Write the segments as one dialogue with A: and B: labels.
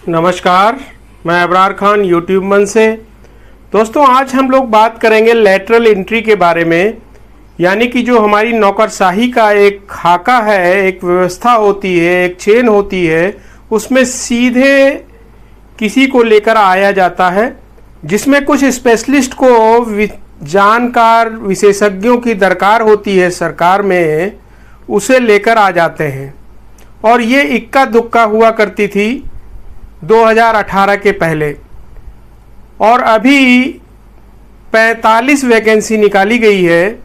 A: नमस्कार, मैं अबरार खान यूट्यूब मन से। दोस्तों, आज हम लोग बात करेंगे लेटरल एंट्री के बारे में, यानी कि जो हमारी नौकरशाही का एक खाका है, एक व्यवस्था होती है, एक चेन होती है, उसमें सीधे किसी को लेकर आया जाता है, जिसमें कुछ स्पेशलिस्ट को जानकार विशेषज्ञों की दरकार होती है सरकार में, उसे लेकर आ जाते हैं। और ये इक्का दुक्का हुआ करती थी 2018 के पहले, और अभी 45 वैकेंसी निकाली गई है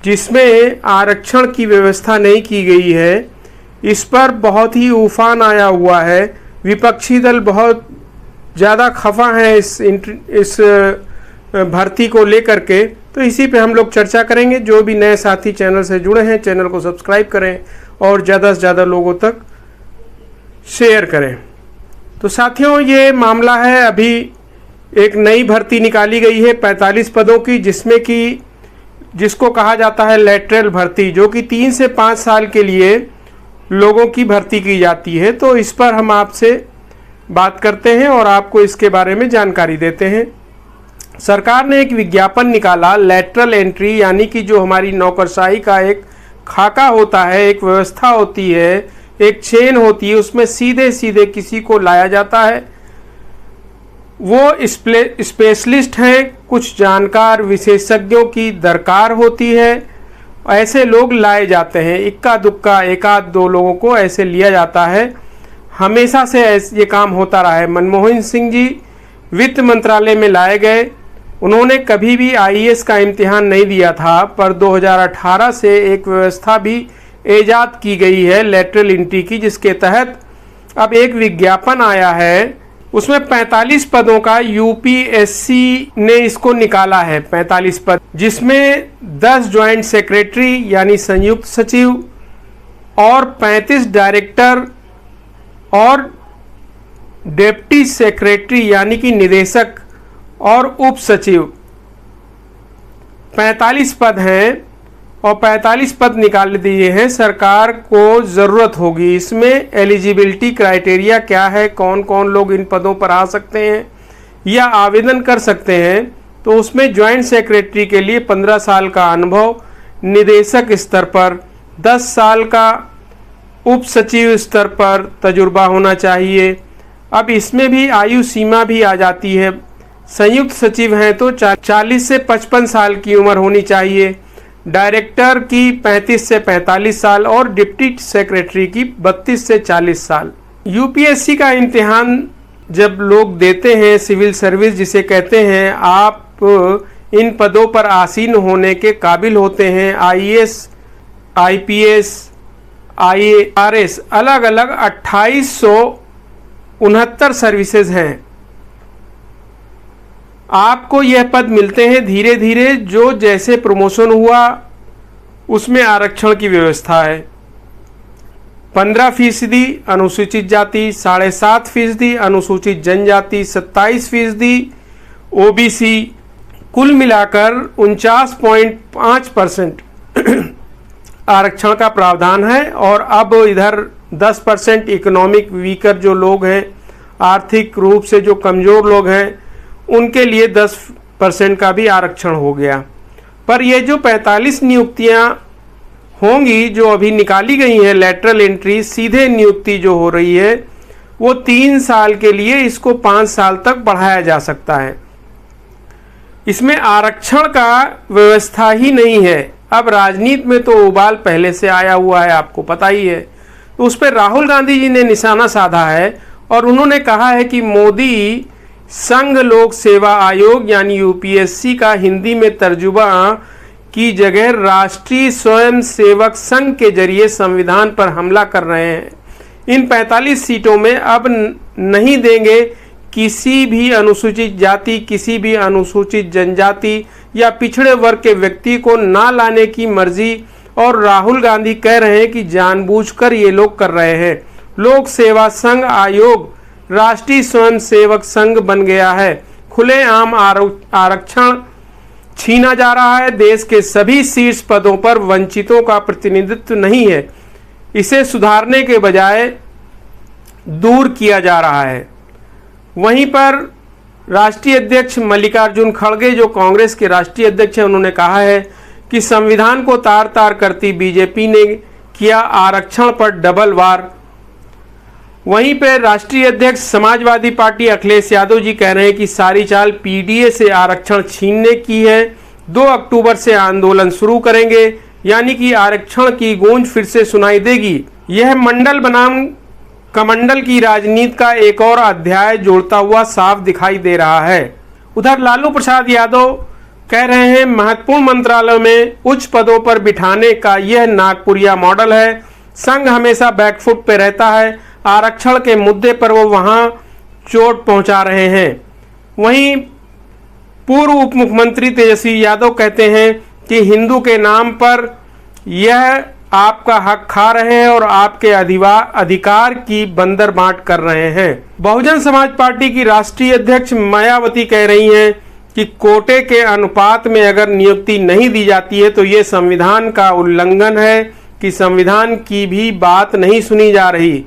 A: जिसमें आरक्षण की व्यवस्था नहीं की गई है। इस पर बहुत ही उफान आया हुआ है, विपक्षी दल बहुत ज़्यादा खफा हैं इस भर्ती को लेकर के। तो इसी पे हम लोग चर्चा करेंगे। जो भी नए साथी चैनल से जुड़े हैं, चैनल को सब्सक्राइब करें और ज़्यादा से ज़्यादा लोगों तक शेयर करें। तो साथियों, ये मामला है, अभी एक नई भर्ती निकाली गई है 45 पदों की, जिसको कहा जाता है लेटरल भर्ती, जो कि 3 से 5 साल के लिए लोगों की भर्ती की जाती है। तो इस पर हम आपसे बात करते हैं और आपको इसके बारे में जानकारी देते हैं। सरकार ने एक विज्ञापन निकाला, लेटरल एंट्री, यानी कि जो हमारी नौकरशाही का एक खाका होता है, एक व्यवस्था होती है, एक चेन होती है, उसमें सीधे सीधे किसी को लाया जाता है। वो स्पेशलिस्ट हैं, कुछ जानकार विशेषज्ञों की दरकार होती है, ऐसे लोग लाए जाते हैं। इक्का दुक्का एक आध दो लोगों को ऐसे लिया जाता है। हमेशा से ये काम होता रहा है। मनमोहन सिंह जी वित्त मंत्रालय में लाए गए, उन्होंने कभी भी आईएएस का इम्तिहान नहीं दिया था, पर 2018 से एक व्यवस्था भी ईजाद की गई है लेटरल एंट्री की, जिसके तहत अब एक विज्ञापन आया है। उसमें 45 पदों का यूपीएससी ने इसको निकाला है, 45 पद, जिसमें 10 ज्वाइंट सेक्रेटरी यानी संयुक्त सचिव और 35 डायरेक्टर और डिप्टी सेक्रेटरी यानी कि निदेशक और उप सचिव, 45 पद हैं और 45 पद निकाल दिए हैं। सरकार को ज़रूरत होगी, इसमें एलिजिबिलिटी क्राइटेरिया क्या है, कौन कौन लोग इन पदों पर आ सकते हैं या आवेदन कर सकते हैं। तो उसमें ज्वाइंट सेक्रेटरी के लिए 15 साल का अनुभव, निदेशक स्तर पर 10 साल का, उप सचिव स्तर पर तजुर्बा होना चाहिए। अब इसमें भी आयु सीमा भी आ जाती है। संयुक्त सचिव हैं तो 40 से 55 साल की उम्र होनी चाहिए, डायरेक्टर की 35 से 45 साल और डिप्टी सेक्रेटरी की 32 से 40 साल। यूपीएससी का इम्तिहान जब लोग देते हैं, सिविल सर्विस जिसे कहते हैं, आप इन पदों पर आसीन होने के काबिल होते हैं। आईएएस, आईपीएस, आईआरएस, अलग अलग 2869 सर्विसेज हैं। आपको यह पद मिलते हैं धीरे धीरे, जो जैसे प्रमोशन हुआ उसमें आरक्षण की व्यवस्था है। 15% अनुसूचित जाति, 7.5% अनुसूचित जनजाति, 27% ओबीसी, कुल मिलाकर 49.5% आरक्षण का प्रावधान है। और अब इधर 10% इकोनॉमिक वीकर जो लोग हैं, आर्थिक रूप से जो कमज़ोर लोग हैं, उनके लिए 10% का भी आरक्षण हो गया। पर ये जो 45 नियुक्तियां होंगी जो अभी निकाली गई हैं लेटरल एंट्री, सीधे नियुक्ति जो हो रही है, वो 3 साल के लिए, इसको 5 साल तक बढ़ाया जा सकता है। इसमें आरक्षण का व्यवस्था ही नहीं है। अब राजनीति में तो उबाल पहले से आया हुआ है, आपको पता ही है। तो उस पर राहुल गांधी जी ने निशाना साधा है और उन्होंने कहा है कि मोदी संघ लोक सेवा आयोग यानी यूपीएससी का हिंदी में तर्जुमा की जगह राष्ट्रीय स्वयं सेवक संघ के जरिए संविधान पर हमला कर रहे हैं। इन 45 सीटों में अब नहीं देंगे किसी भी अनुसूचित जाति, किसी भी अनुसूचित जनजाति या पिछड़े वर्ग के व्यक्ति को ना लाने की मर्जी। और राहुल गांधी कह रहे हैं कि जानबूझकर ये लोग कर रहे हैं। लोक सेवा संघ आयोग राष्ट्रीय स्वयं सेवक संघ बन गया है। खुलेआम आरक्षण छीना जा रहा है। देश के सभी शीर्ष पदों पर वंचितों का प्रतिनिधित्व नहीं है। इसे सुधारने के बजाय दूर किया जा रहा है। वहीं पर राष्ट्रीय अध्यक्ष मल्लिकार्जुन खड़गे, जो कांग्रेस के राष्ट्रीय अध्यक्ष हैं, उन्होंने कहा है कि संविधान को तार तार करती बीजेपी ने किया आरक्षण पर डबल वार। वहीं पर राष्ट्रीय अध्यक्ष समाजवादी पार्टी अखिलेश यादव जी कह रहे हैं कि सारी चाल पीडीए से आरक्षण छीनने की है। 2 अक्टूबर से आंदोलन शुरू करेंगे, यानी कि आरक्षण की गूंज फिर से सुनाई देगी। यह मंडल बनाम कमंडल की राजनीति का एक और अध्याय जोड़ता हुआ साफ दिखाई दे रहा है। उधर लालू प्रसाद यादव कह रहे हैं महत्वपूर्ण मंत्रालयों में उच्च पदों पर बिठाने का यह नागपुरिया मॉडल है। संघ हमेशा बैकफुट पे रहता है, आरक्षण के मुद्दे पर वो वहां चोट पहुंचा रहे हैं। वहीं पूर्व उप मुख्यमंत्री तेजस्वी यादव कहते हैं कि हिंदू के नाम पर यह आपका हक खा रहे हैं और आपके अधिकार की बंदर बांट कर रहे हैं। बहुजन समाज पार्टी की राष्ट्रीय अध्यक्ष मायावती कह रही हैं कि कोटे के अनुपात में अगर नियुक्ति नहीं दी जाती है तो ये संविधान का उल्लंघन है, कि संविधान की भी बात नहीं सुनी जा रही।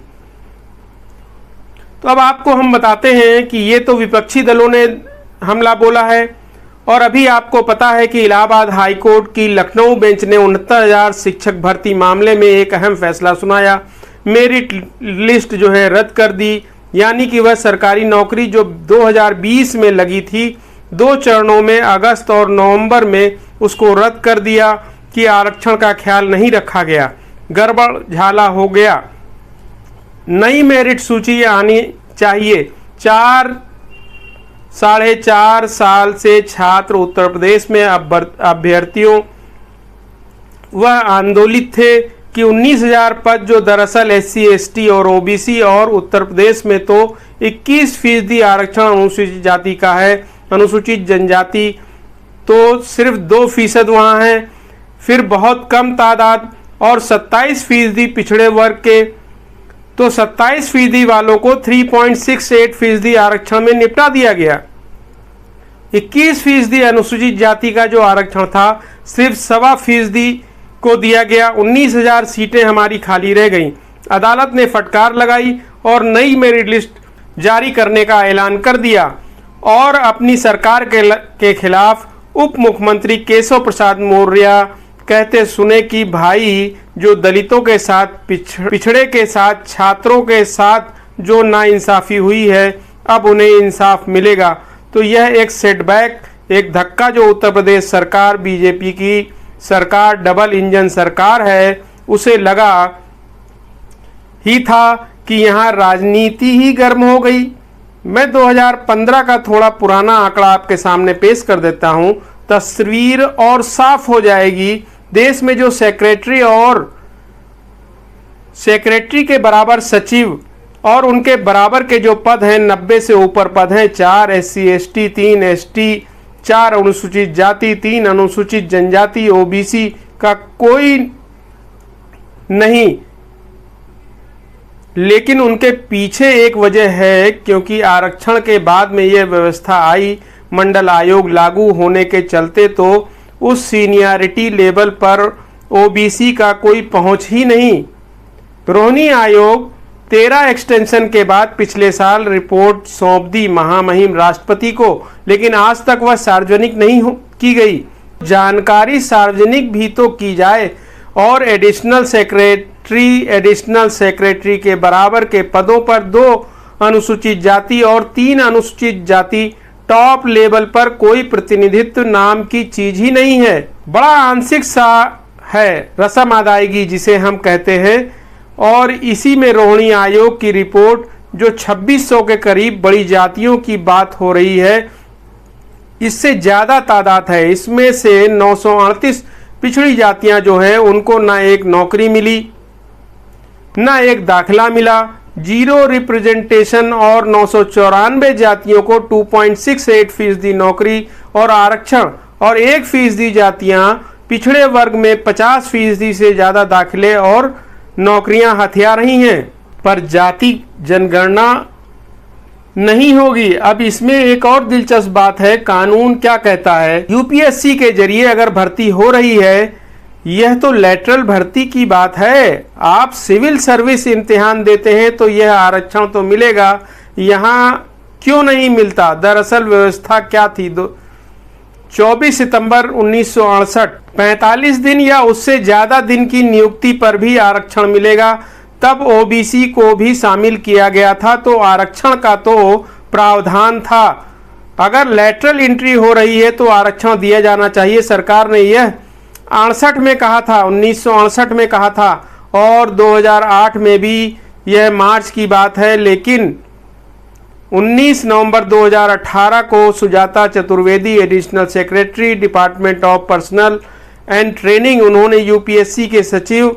A: तो अब आपको हम बताते हैं कि ये तो विपक्षी दलों ने हमला बोला है, और अभी आपको पता है कि इलाहाबाद हाईकोर्ट की लखनऊ बेंच ने 69,000 शिक्षक भर्ती मामले में एक अहम फैसला सुनाया। मेरिट लिस्ट जो है रद्द कर दी, यानी कि वह सरकारी नौकरी जो 2020 में लगी थी 2 चरणों में अगस्त और नवंबर में, उसको रद्द कर दिया कि आरक्षण का ख्याल नहीं रखा गया, गड़बड़ झाला हो गया। नई मेरिट सूची आनी चाहिए। 4.5 साल से छात्र उत्तर प्रदेश में अभ्यर्थियों वह आंदोलित थे कि 19,000 पद जो दरअसल SC ST और OBC और उत्तर प्रदेश में तो 21% आरक्षण अनुसूचित जाति का है, अनुसूचित जनजाति तो सिर्फ 2% वहाँ है, फिर बहुत कम तादाद, और 27% पिछड़े वर्ग के, तो 27% वालों को 3.68% आरक्षण में निपटा दिया गया। 21% अनुसूचित जाति का जो आरक्षण था सिर्फ 1.25% को दिया गया। 19,000 सीटें हमारी खाली रह गईं। अदालत ने फटकार लगाई और नई मेरिट लिस्ट जारी करने का ऐलान कर दिया, और अपनी सरकार के खिलाफ उप मुख्यमंत्री केशव प्रसाद मौर्य कहते सुने कि भाई जो दलितों के साथ पिछड़े के साथ छात्रों के साथ जो नाइंसाफी हुई है अब उन्हें इंसाफ मिलेगा। तो यह एक सेटबैक, एक धक्का जो उत्तर प्रदेश सरकार, बीजेपी की सरकार, डबल इंजन सरकार है, उसे लगा ही था कि यहाँ राजनीति ही गर्म हो गई। मैं 2015 का थोड़ा पुराना आंकड़ा आपके सामने पेश कर देता हूँ, तस्वीर और साफ हो जाएगी। देश में जो सेक्रेटरी के बराबर सचिव और उनके बराबर के जो पद हैं, 90 से ऊपर पद हैं, 4 SC ST, 3 ST, 4 अनुसूचित जाति, 3 अनुसूचित जनजाति, OBC का कोई नहीं। लेकिन उनके पीछे एक वजह है, क्योंकि आरक्षण के बाद में यह व्यवस्था आई, मंडल आयोग लागू होने के चलते तो उस सीनियरिटी लेवल पर OBC का कोई पहुंच ही नहीं। रोहिणी आयोग 13 एक्सटेंशन के बाद पिछले साल रिपोर्ट सौंप दी महामहिम राष्ट्रपति को, लेकिन आज तक वह सार्वजनिक नहीं की गई। जानकारी सार्वजनिक भी तो की जाए, और एडिशनल सेक्रेटरी के बराबर के पदों पर 2 अनुसूचित जाति और 3 अनुसूचित जाति, टॉप लेवल पर कोई प्रतिनिधित्व नाम की चीज ही नहीं है। बड़ा आंशिक सा है रसम अदायगी जिसे हम कहते हैं, और इसी में रोहिणी आयोग की रिपोर्ट जो 2600 के करीब बड़ी जातियों की बात हो रही है, इससे ज्यादा तादाद है। इसमें से 938 पिछड़ी जातियां जो हैं उनको ना एक नौकरी मिली, ना एक दाखिला मिला, 0 रिप्रेजेंटेशन, और 994 जातियों को 2.68% नौकरी और आरक्षण, और 1% जातियां पिछड़े वर्ग में 50% से ज़्यादा दाखिले और नौकरियां हथिया रही हैं, पर जाति जनगणना नहीं होगी। अब इसमें एक और दिलचस्प बात है, कानून क्या कहता है। UPSC के जरिए अगर भर्ती हो रही है, यह तो लेटरल भर्ती की बात है। आप सिविल सर्विस इम्तिहान देते हैं तो यह आरक्षण तो मिलेगा। यहाँ क्यों नहीं मिलता? दरअसल व्यवस्था क्या थी? 24 सितंबर 1968, 45 दिन या उससे ज्यादा दिन की नियुक्ति पर भी आरक्षण मिलेगा। तब ओबीसी को भी शामिल किया गया था, तो आरक्षण का तो प्रावधान था। अगर लेटरल एंट्री हो रही है तो आरक्षण दिया जाना चाहिए। सरकार ने यह 68 में कहा था, 1968 में कहा था, और 2008 में भी, यह मार्च की बात है। लेकिन 19 नवंबर 2018 को Sujata Chaturvedi, additional secretary, department of personal and training, उन्होंने यूपीएससी के सचिव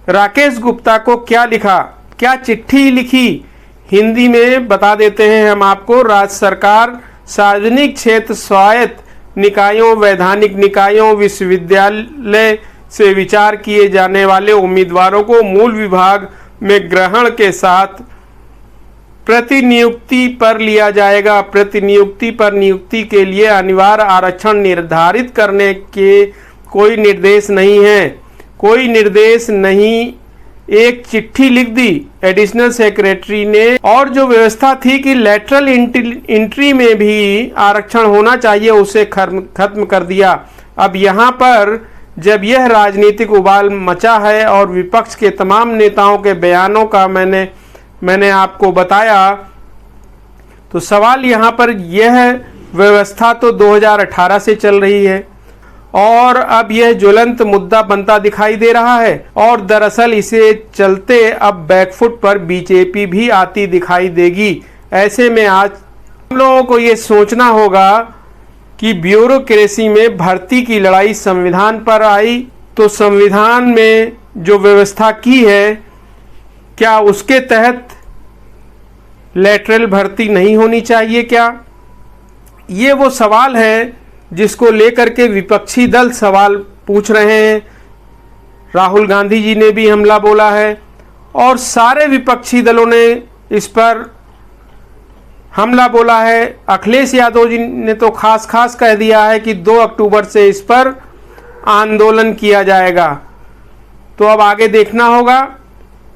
A: राकेश गुप्ता को क्या लिखा, क्या चिट्ठी लिखी? हिंदी में बता देते हैं हम आपको। राज्य सरकार सार्वजनिक क्षेत्र, स्वायत्त निकायों, वैधानिक निकायों, विश्वविद्यालय से विचार किए जाने वाले उम्मीदवारों को मूल विभाग में ग्रहण के साथ प्रतिनियुक्ति पर लिया जाएगा। प्रतिनियुक्ति पर नियुक्ति के लिए अनिवार्य आरक्षण निर्धारित करने के कोई निर्देश नहीं है, कोई निर्देश नहीं। एक चिट्ठी लिख दी एडिशनल सेक्रेटरी ने, और जो व्यवस्था थी कि लेटरल एंट्री में भी आरक्षण होना चाहिए, उसे खत्म कर दिया। अब यहाँ पर जब यह राजनीतिक उबाल मचा है और विपक्ष के तमाम नेताओं के बयानों का मैंने आपको बताया, तो सवाल यहाँ पर यह व्यवस्था तो 2018 से चल रही है और अब यह ज्वलंत मुद्दा बनता दिखाई दे रहा है। और दरअसल इसे चलते अब बैकफुट पर बीजेपी भी आती दिखाई देगी। ऐसे में आज हम लोगों को ये सोचना होगा कि ब्यूरोक्रेसी में भर्ती की लड़ाई संविधान पर आई, तो संविधान में जो व्यवस्था की है, क्या उसके तहत लेटरल भर्ती नहीं होनी चाहिए क्या? ये वो सवाल है जिसको लेकर के विपक्षी दल सवाल पूछ रहे हैं। राहुल गांधी जी ने भी हमला बोला है और सारे विपक्षी दलों ने इस पर हमला बोला है। अखिलेश यादव जी ने तो खास कह दिया है कि 2 अक्टूबर से इस पर आंदोलन किया जाएगा। तो अब आगे देखना होगा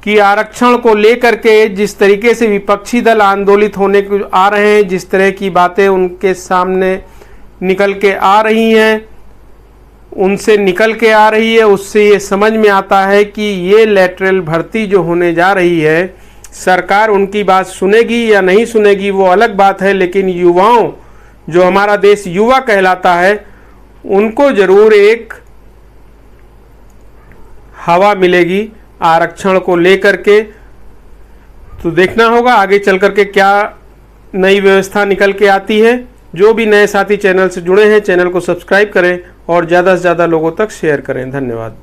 A: कि आरक्षण को लेकर के जिस तरीके से विपक्षी दल आंदोलित होने को आ रहे हैं, जिस तरह की बातें उनके सामने निकल के आ रही हैं, उनसे निकल के आ रही है, उससे ये समझ में आता है कि ये लेटरल भर्ती जो होने जा रही है, सरकार उनकी बात सुनेगी या नहीं सुनेगी वो अलग बात है। लेकिन युवाओं, जो हमारा देश युवा कहलाता है, उनको जरूर एक हवा मिलेगी आरक्षण को लेकर के। तो देखना होगा आगे चल कर के क्या नई व्यवस्था निकल के आती है। जो भी नए साथी चैनल से जुड़े हैं, चैनल को सब्सक्राइब करें और ज़्यादा से ज़्यादा लोगों तक शेयर करें। धन्यवाद।